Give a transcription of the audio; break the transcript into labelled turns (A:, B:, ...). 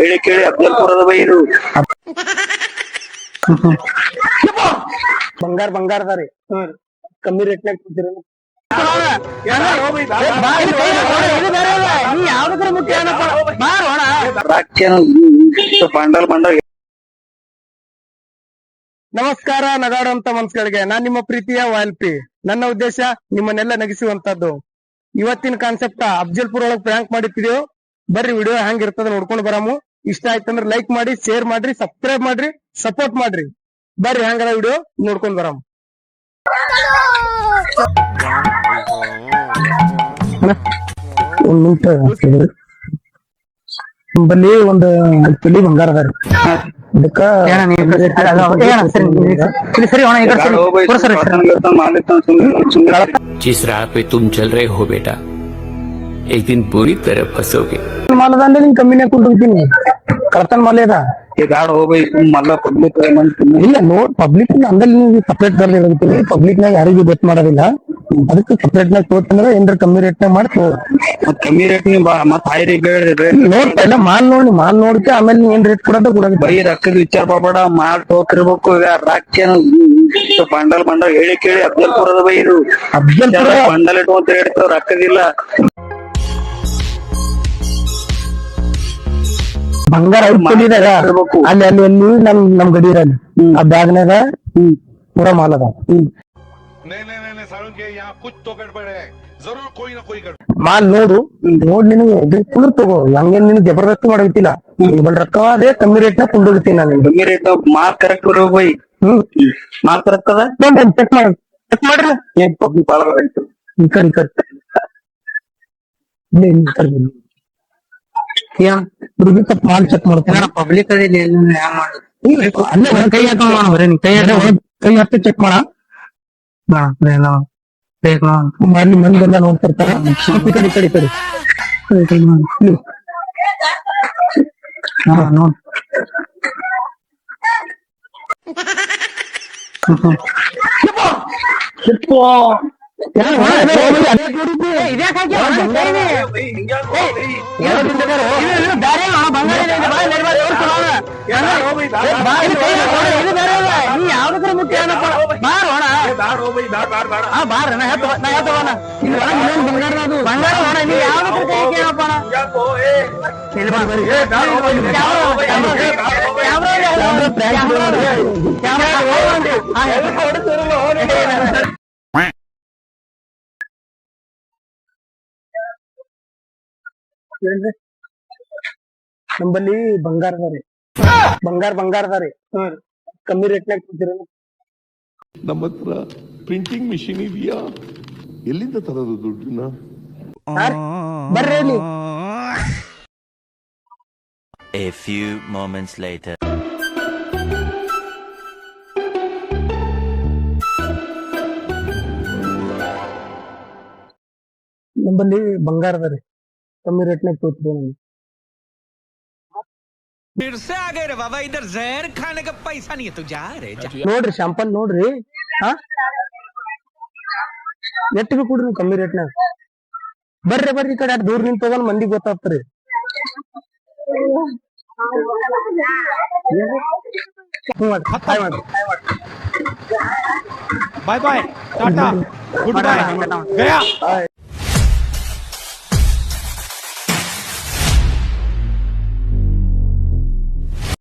A: ಹೇಳಿ ಕೇಳಿ ಅಫ್ಜಲ್ಪುರದ ಬೈರು
B: ಬಂಗಾರ ಅದ ರೀ ಕಮ್ಮಿ ರೇಟ್ನಾಗ ಕೊಡ್ತೀರ
A: ಬಂಡಲ್ ಬಂಡಲ್.
B: ನಮಸ್ಕಾರ ನಗಾಡುವಂತ ಮನ್ಸ್ಗಳಿಗೆ ನಾನ್ ನಿಮ್ಮ ಪ್ರೀತಿಯ ವಾಲ್ಪಿ. ನನ್ನ ಉದ್ದೇಶ ನಿಮ್ಮನ್ನೆಲ್ಲ ನಗಿಸುವಂತದ್ದು. ಇವತ್ತಿನ ಕಾನ್ಸೆಪ್ಟ್ ಅಫ್ಜಲ್ಪುರ ಒಳಗ್ ಪ್ರ್ಯಾಂಕ್ ಮಾಡಿಟ್ಟಿದೆವು. ಬರ್ರಿ ವಿಡಿಯೋ ಹೆಂಗ್ ಇರ್ತದ ನೋಡ್ಕೊಂಡು ಬರಾಮು. ಇಷ್ಟ ಆಯ್ತಂದ್ರೆ ಲೈಕ್ ಮಾಡಿ, ಶೇರ್ ಮಾಡ್ರಿ, ಸಬ್ಸ್ಕ್ರೈಬ್ ಮಾಡ್ರಿ, ಸಪೋರ್ಟ್ ಮಾಡ್ರಿ. ಬರ್ರಿ ಹೆಂಗದ ವಿಡಿಯೋ ನೋಡ್ಕೊಂಡ್ ಬರಾಮು. ಒಂದ್ ನಿಮಿಷ ನಿಂಬಲ್ಲಿ ಒಂದು ತೊಲಿ ಬಂಗಾರ ಅದ ರೀ. ಅದಕ್ಕ
C: जिस राह पे तुम चल रहे हो बेटा, एक दिन बुरी तरह फंसोगे.
B: ಮಾಲದ ಅಂದ್ರೆ ನಿಂಗೆ ಕಮ್ಮಿನೇ ಕೊಟ್ಟಿರ್ತೀನಿ. ಕಳ್ತನ ಮಾಲೆ ಅದ
A: ಈ ಗಾಡ್ ಹೋಗ್ಬೇಕು ಮಲ್ಲ ಪಬ್ಲಿಕ್
B: ಇಲ್ಲ ನೋಡ್ ಪಬ್ಲಿಕ್ ಅಂದಲ್ಲಿ ನಿಮ್ಗೆ ಸಪ್ರೇಟ್ ಬರ್ಲಿ ಇರ್ತೀನಿ. ಪಬ್ಲಿಕ್ ನಾಗ ಯಾರಿಗೂ ಬೆಟ್ ಮಾಡೋದಿಲ್ಲ. ಅದಕ್ಕೆ ಸಪ್ರೇಟ್ ನಾಗ ತೋತಂದ್ರೆ ಏನ್ರ ಕಮ್ಮಿ ರೇಟ್ ನಾಗ ಮಾಡಿ
A: ಮತ್ ಕಮ್ಮಿ ರೇಟ್ ಮತ್ ಹೈ ರೇಟ್
B: ನೋಡ್ತಾ ಇಲ್ಲ. ಮಾಲ್ ನೋಡ್ಕೆ ಆಮೇಲೆ ನೀವ್ ಏನ್ ರೇಟ್ ಕೊಡೋದು
A: ಬೈ ರೊಕ್ಕದ ವಿಚಾರ ಮಾಡಬೇಡ. ಮಾಲ್ ಹೋಗಿರ್ಬೇಕು. ಈಗ ರಾಕ್ಷನ ಬಂಡಲ್ ಬಂಡಲ್ ಹೇಳಿ ಕೇಳಿ ಅಫ್ಜಲ್ಪುರದ ಬೈರು
B: ಅಫ್ಜಲ್ಪುರ
A: ಬಂಡಲ್ ಇಟ್ಕೊಂತ ಹೇಳ್ತಾವ ರೊಕ್ಕದಿಲ್ಲ.
B: ಬಂಗಾರ ಐದ್ಕೊಂಡಿದಾಗ ಅಲ್ಲಿ ನಮ್ ಗಡಿ ಇರಲಿ ಆ ಬ್ಯಾಗ್ನಾಗ ಪೂರ ಮಾಲ್ ಅದ. ಮಾಲ್ ನೋಡು ನಿನಗೆ ಕುಂದ್ರ ತಗೋ. ಹಂಗೇನ್ ನಿನ್ ಜಬರ್ದಸ್ತಿ ಮಾಡಬೇಕಿಲ್ಲ. ಬಲ್ ರೊಕ್ಕ ಅದೇ ಕಮ್ಮಿ ರೇಟ್ ನ ಕೊಂಡೋಗ್ತೀನಿ ನಾನು.
A: ಕಮ್ಮಿ ರೇಟ್ ಮಾಲ್ ಕರೆಕ್ಟ್ ಬರ್ಬೇಕು ಬೈ. ಮಾಲ್ ಕರೆಕ್ಟ್ ಅದ
B: ಚೆಕ್ ಮಾಡ್ರಿ.
A: ಪಬ್ಲಿಕ್ ಬಾಳ ಆಯ್ತು.
B: ಈ ಕಡೆ ಮಾಲ್ ಚೆಕ್ ಮಾಡ್ತೀನಿ.
A: ಪಬ್ಲಿಕ್
B: ಕೈ ಹಾಕಿ ಚೆಕ್ ಮಾಡ ಮಾಡ್ಲಿ. ಮಂದೆಲ್ಲ ನೋಡ್ತಿರ್ತಾರ. ಈ ಕಡೆ ನೋಡ್ ನಂಬಲ್ಲಿ ಬಂಗಾರ ಅದ ರೀ. ಬಂಗಾರ ಅದ ರೀ. ಕಮ್ಮಿ ರೇಟ್ನಾಗ ಕೊಡ್ತೀರ.
D: ನಮ್ಮ ಹತ್ರ ಪ್ರಿಂಟಿಂಗ್ ಮಿಷಿನ್ ಇದೆಯಾ? ಎಲ್ಲಿಂದ ತರೋದು ದುಡ್ಡನ್ನ?
B: ಬರ್ರಿ ಇಲ್ಲಿ.
E: A few moments later.
B: ನಂಬಲ್ಲಿ ಬಂಗಾರ ಅದ ರೀ. ಕಮ್ಮಿ ರೇಟ್ನಾಗ ತೋತಿದೆ ನಾನು.
F: फिर से आ गए रे बाबा, इधर जहर खाने का पैसा नहीं है तो जा रे जा.
B: ನೋಡ್ರಿ ಶಾಂಪಲ್ ನೋಡ್ರಿ. ಎಟ್ಟಿಗೆ ಕೊಡ್ರಿ ನೀವು ಕಮ್ಮಿ ರೇಟ್ನಾಗ. ಬರ್ರಿ ಈ ಕಡೆ ದೂರ ನಿಂತ ತಗೊಂಡ್ ಮಂದಿಗೆ ಗೊತ್ತಾಗ್ತರಿ.
F: Bye bye tata good bye गया.